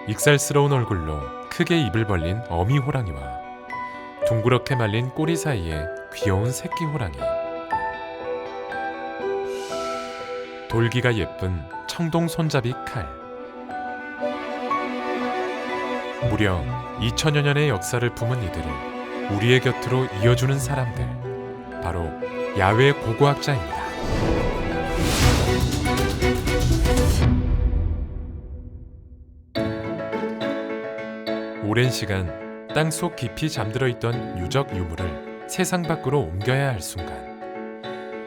익살스러운 얼굴로 크게 입을 벌린 어미 호랑이와 둥그렇게 말린 꼬리 사이에 귀여운 새끼 호랑이, 돌기가 예쁜 청동 손잡이 칼. 무려 2000여 년의 역사를 품은 이들을 우리의 곁으로 이어주는 사람들, 바로 야외 고고학자입니다. 오랜 시간 땅속 깊이 잠들어 있던 유적 유물을 세상 밖으로 옮겨야 할 순간,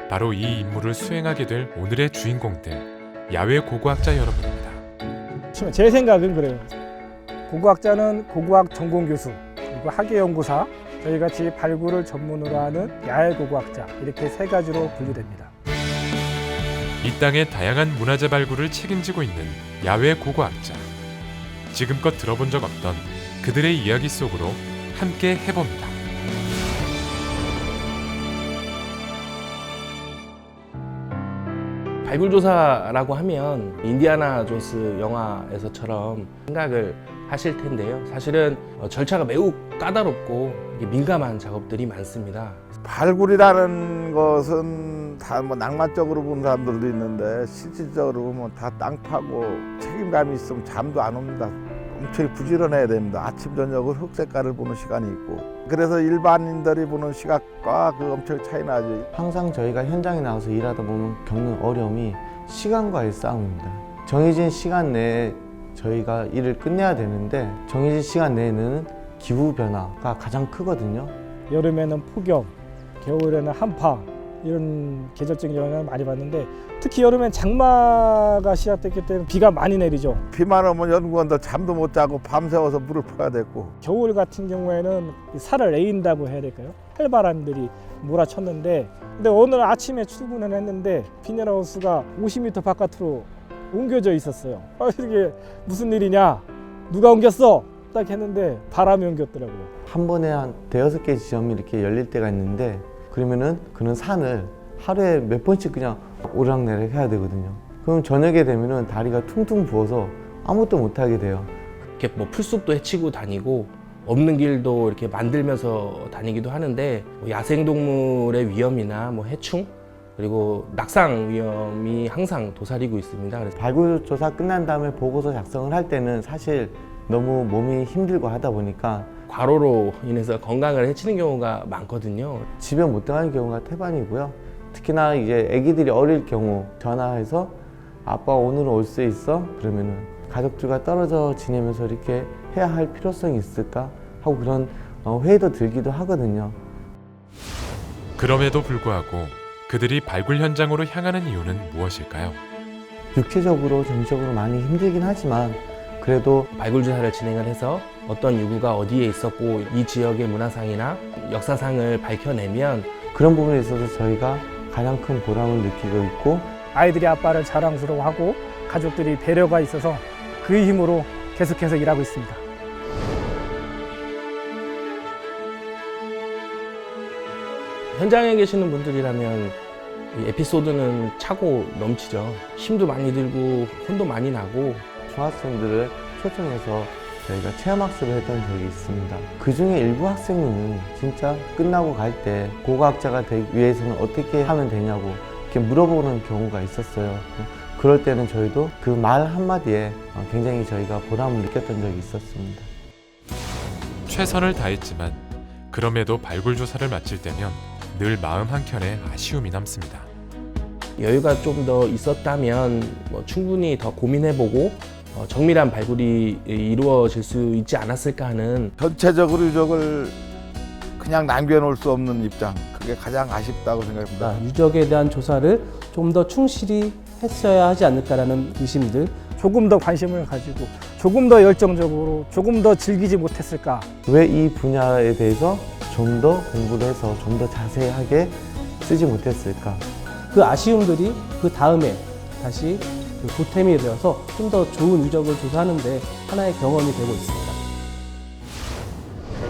바로 이 임무를 수행하게 될 오늘의 주인공들, 야외 고고학자 여러분입니다. 제 생각은 그래요. 고고학자는 고고학 전공 교수, 그리고 학예연구사, 저희같이 발굴을 전문으로 하는 야외 고고학자, 이렇게 세 가지로 분류됩니다. 이 땅의 다양한 문화재 발굴을 책임지고 있는 야외 고고학자. 지금껏 들어본 적 없던 그들의 이야기 속으로 함께 해봅니다. 발굴조사라고 하면 인디아나 존스 영화에서처럼 생각을 하실 텐데요. 사실은 절차가 매우 까다롭고 민감한 작업들이 많습니다. 발굴이라는 것은 다 뭐 낭만적으로 보는 사람들도 있는데 실질적으로 보면 다 땅 파고 책임감이 있으면 잠도 안 옵니다. 엄청 부지런해야 됩니다. 아침 저녁을 흙 색깔을 보는 시간이 있고, 그래서 일반인들이 보는 시각과 그 엄청 차이 나죠. 항상 저희가 현장에 나와서 일하다 보면 겪는 어려움이 시간과의 싸움입니다. 정해진 시간 내에 저희가 일을 끝내야 되는데, 정해진 시간 내에는 기후 변화가 가장 크거든요. 여름에는 폭염, 겨울에는 한파, 이런 계절적인 영향을 많이 받는데, 특히 여름엔 장마가 시작됐기 때문에 비가 많이 내리죠. 비만 오면 연구원들 잠도 못 자고 밤새워서 물을 퍼야 됐고, 겨울 같은 경우에는 살을 에인다고 해야 될까요? 해바람들이 몰아쳤는데, 근데 오늘 아침에 출근을 했는데 비닐하우스가 50m 바깥으로 옮겨져 있었어요. 이게 무슨 일이냐? 누가 옮겼어? 딱 했는데 바람이 옮겼더라고요. 한 번에 한 대여섯 개 지점이 이렇게 열릴 때가 있는데, 그러면은 그런 산을 하루에 몇 번씩 그냥 오르락내리락 해야 되거든요. 그럼 저녁에 되면은 다리가 퉁퉁 부어서 아무것도 못 하게 돼요. 이렇게 뭐 풀숲도 헤치고 다니고 없는 길도 이렇게 만들면서 다니기도 하는데, 야생동물의 위험이나 뭐 해충, 그리고 낙상 위험이 항상 도사리고 있습니다. 그래서 발굴조사 끝난 다음에 보고서 작성을 할 때는 사실 너무 몸이 힘들고 하다 보니까 과로로 인해서 건강을 해치는 경우가 많거든요. 집에 못 들어가는 경우가 태반이고요. 특히나 이제 아기들이 어릴 경우 전화해서 아빠 오늘은 올 수 있어? 그러면은 가족들과 떨어져 지내면서 이렇게 해야 할 필요성이 있을까 하고 그런 회의도 들기도 하거든요. 그럼에도 불구하고 그들이 발굴 현장으로 향하는 이유는 무엇일까요? 육체적으로 정신적으로 많이 힘들긴 하지만 그래도 발굴조사를 진행을 해서 어떤 유구가 어디에 있었고 이 지역의 문화상이나 역사상을 밝혀내면 그런 부분에 있어서 저희가 가장 큰 보람을 느끼고 있고, 아이들이 아빠를 자랑스러워하고 가족들이 배려가 있어서 그 힘으로 계속해서 일하고 있습니다. 현장에 계시는 분들이라면 이 에피소드는 차고 넘치죠. 힘도 많이 들고 혼도 많이 나고. 중학생들을 초청해서 저희가 체험학습을 했던 적이 있습니다. 그 중에 일부 학생은 진짜 끝나고 갈 때 고고학자가 되기 위해서는 어떻게 하면 되냐고 이렇게 물어보는 경우가 있었어요. 그럴 때는 저희도 그 말 한마디에 굉장히 저희가 보람을 느꼈던 적이 있었습니다. 최선을 다했지만 그럼에도 발굴 조사를 마칠 때면 늘 마음 한켠에 아쉬움이 남습니다. 여유가 좀 더 있었다면 충분히 더 고민해보고 정밀한 발굴이 이루어질 수 있지 않았을까 하는. 전체적으로 유적을 그냥 남겨놓을 수 없는 입장, 그게 가장 아쉽다고 생각합니다. 유적에 대한 조사를 좀 더 충실히 했어야 하지 않을까라는 의심들. 조금 더 관심을 가지고 조금 더 열정적으로 조금 더 즐기지 못했을까. 왜 이 분야에 대해서 좀 더 공부를 해서 좀 더 자세하게 쓰지 못했을까? 그 아쉬움들이 그 다음에 다시 그 보탬이 되어서 좀 더 좋은 유적을 조사하는 데 하나의 경험이 되고 있습니다.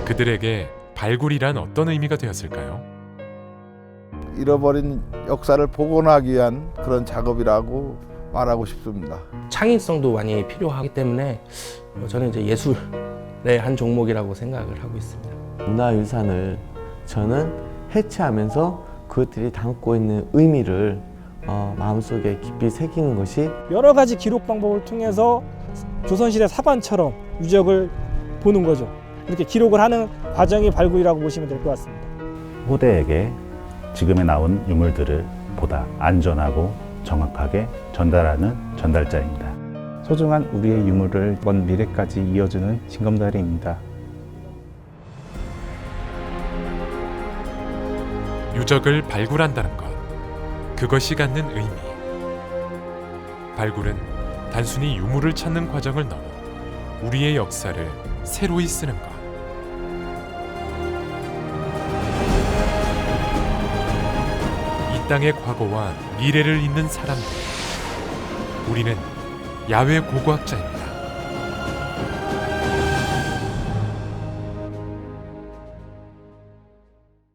그들에게 발굴이란 어떤 의미가 되었을까요? 잃어버린 역사를 복원하기 위한 그런 작업이라고 말하고 싶습니다. 창의성도 많이 필요하기 때문에 저는 이제 예술의 한 종목이라고 생각을 하고 있습니다. 문화유산을 저는 해체하면서 그것들이 담고 있는 의미를 마음속에 깊이 새기는 것이 여러 가지 기록 방법을 통해서 조선시대 사관처럼 유적을 보는 거죠. 이렇게 기록을 하는 과정이 발굴이라고 보시면 될 것 같습니다. 후대에게 지금에 나온 유물들을 보다 안전하고 정확하게 전달하는 전달자입니다. 소중한 우리의 유물을 먼 미래까지 이어주는 징검다리입니다. 유적을 발굴한다는 것, 그것이 갖는 의미. 발굴은 단순히 유물을 찾는 과정을 넘어 우리의 역사를 새로이 쓰는 것. 이 땅의 과거와 미래를 잇는 사람들. 우리는 야외 고고학자입니다.